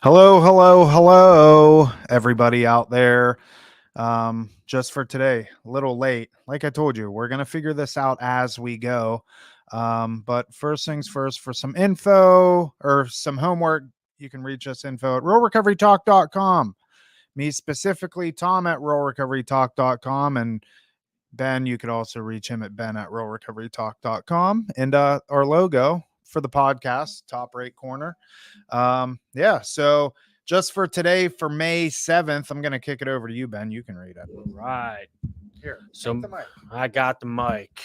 Hello, hello, hello, everybody out there. Just for today, a little late. Like I told you, we're going to figure this out as we go. But first things first, for some info or some homework, you can reach us info at realrecoverytalk.com. Me specifically, Tom at realrecoverytalk.com. And Ben, you could also reach him at ben at realrecoverytalk.com. And our logo for the podcast, top right corner. Yeah. So just for today, for May 7th, I'm going to kick it over to you, Ben. You can read it. Right. Here, So take the mic. I got the mic.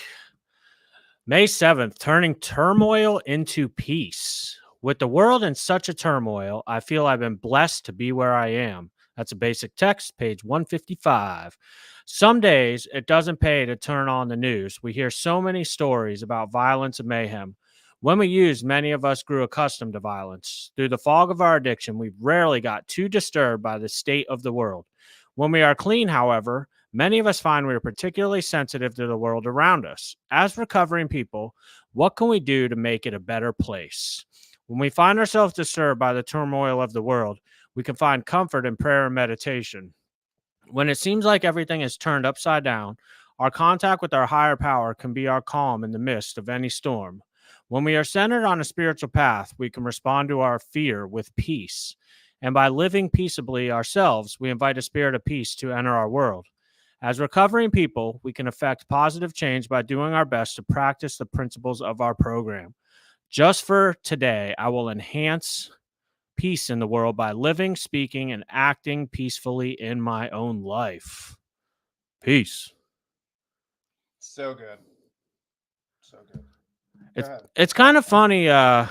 May 7th, turning turmoil into peace. With the world in such a turmoil, I feel I've been blessed to be where I am. That's a basic text, page 155. Some days it doesn't pay to turn on the news. We hear so many stories about violence and mayhem. When we used, many of us grew accustomed to violence. Through the fog of our addiction, we rarely got too disturbed by the state of the world. When we are clean, however, many of us find we are particularly sensitive to the world around us. As recovering people, what can we do to make it a better place? When we find ourselves disturbed by the turmoil of the world, we can find comfort in prayer and meditation. When it seems like everything is turned upside down, our contact with our higher power can be our calm in the midst of any storm. When we are centered on a spiritual path, we can respond to our fear with peace. And by living peaceably ourselves, we invite a spirit of peace to enter our world. As recovering people, we can affect positive change by doing our best to practice the principles of our program. Just for today, I will enhance peace in the world by living, speaking, and acting peacefully in my own life. Peace. So good. So good. It's kind of funny. There's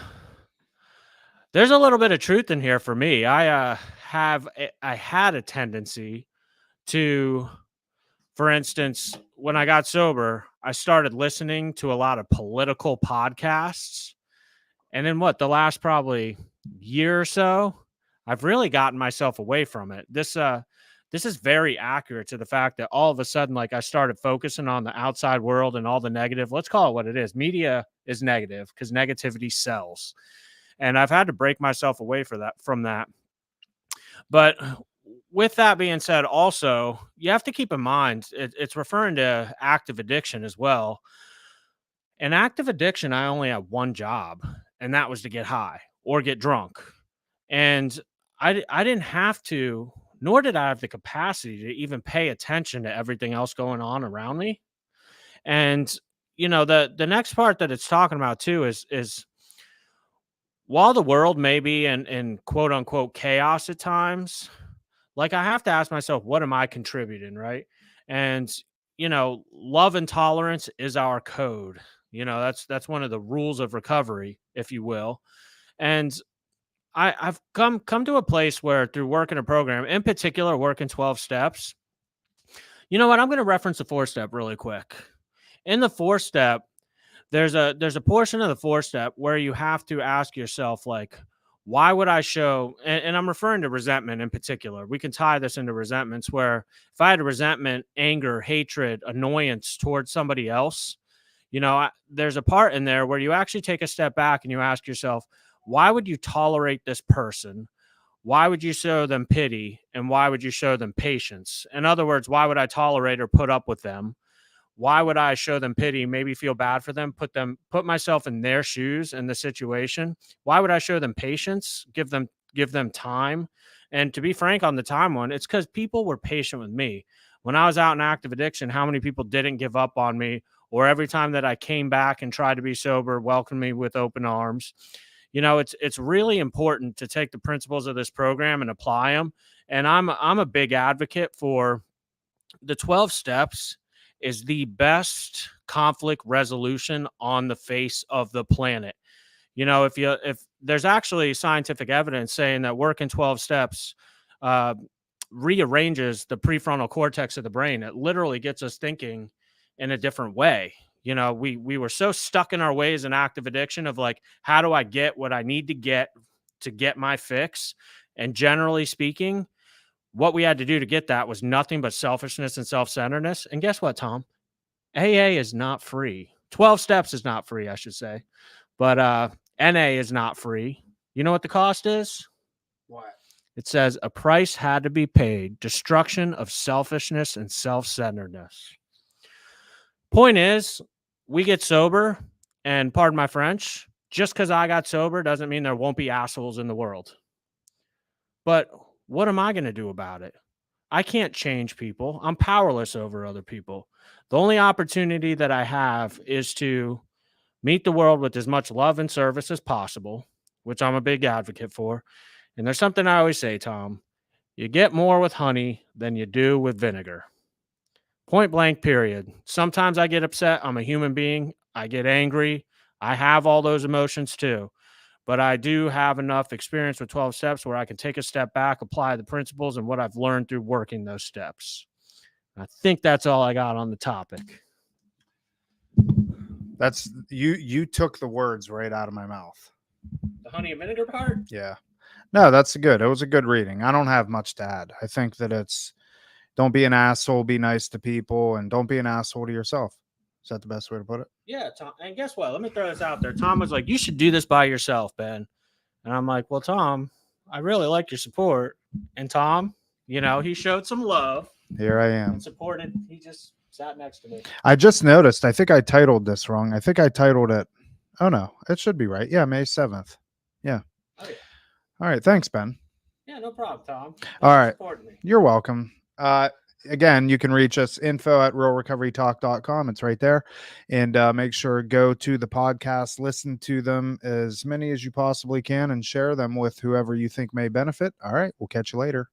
a little bit of truth in here for me. I had a tendency to, for instance, when I got sober, I started listening to a lot of political podcasts. And in the last probably year or so, I've really gotten myself away from it. This is very accurate to the fact that all of a sudden, like, I started focusing on the outside world and all the negative. Let's call it what it is. Media is negative because negativity sells. And I've had to break myself away from that. But with that being said, also, you have to keep in mind it's referring to active addiction as well. In active addiction, I only had one job, and that was to get high or get drunk. And I didn't have to, nor did I have the capacity to even pay attention to everything else going on around me. And the next part that it's talking about too is while the world may be in quote unquote chaos at times, like, I have to ask myself, what am I contributing, right? And love and tolerance is our code. That's one of the rules of recovery, if you will. And I've come to a place where, through working a program, in particular working 12 steps, you know what? I'm going to reference the 4-step really quick. In the 4-step, there's a portion of the 4-step where you have to ask yourself, like, why would I show, and I'm referring to resentment in particular. We can tie this into resentments, where if I had a resentment, anger, hatred, annoyance towards somebody else, there's a part in there where you actually take a step back and you ask yourself, why would you tolerate this person? Why would you show them pity? And why would you show them patience? In other words, why would I tolerate or put up with them? Why would I show them pity, maybe feel bad for them, put myself in their shoes in the situation? Why would I show them patience, give them time? And to be frank on the time one, it's because people were patient with me. When I was out in active addiction, how many people didn't give up on me? Or every time that I came back and tried to be sober, welcomed me with open arms. It's really important to take the principles of this program and apply them. And I'm a big advocate for the 12 steps is the best conflict resolution on the face of the planet. If there's actually scientific evidence saying that working 12 steps rearranges the prefrontal cortex of the brain, it literally gets us thinking in a different way. We were so stuck in our ways in active addiction of, like, how do I get what I need to get my fix? And generally speaking, what we had to do to get that was nothing but selfishness and self-centeredness. And guess what, Tom? AA is not free. 12 steps is not free, I should say. But NA is not free. You know what the cost is? What? It says a price had to be paid, destruction of selfishness and self-centeredness. Point is, we get sober, and pardon my French, just because I got sober doesn't mean there won't be assholes in the world. But what am I going to do about it? I can't change people. I'm powerless over other people. The only opportunity that I have is to meet the world with as much love and service as possible, which I'm a big advocate for. And there's something I always say, Tom, you get more with honey than you do with vinegar. Point blank, period. Sometimes I get upset. I'm a human being. I get angry. I have all those emotions too. But I do have enough experience with 12 steps where I can take a step back, apply the principles and what I've learned through working those steps. I think that's all I got on the topic. That's you took the words right out of my mouth. The honey and vinegar part? Yeah. No, that's good. It was a good reading. I don't have much to add. I think that it's don't be an asshole, be nice to people, and don't be an asshole to yourself. Is that the best way to put it? Yeah, Tom. And guess what? Let me throw this out there. Tom was like, you should do this by yourself, Ben. And I'm like, well, Tom, I really like your support. And Tom, he showed some love Here I am. and supported. He just sat next to me. I just noticed. I think I titled this wrong. I think I titled it. Oh, no. It should be right. Yeah, May 7th. Yeah. Oh, yeah. All right. Thanks, Ben. Yeah, no problem, Tom. Thanks All for right. supporting me. You're welcome. Again, you can reach us info@realrecoverytalk.com. It's right there. And make sure go to the podcast, listen to them as many as you possibly can, and share them with whoever you think may benefit. All right. We'll catch you later.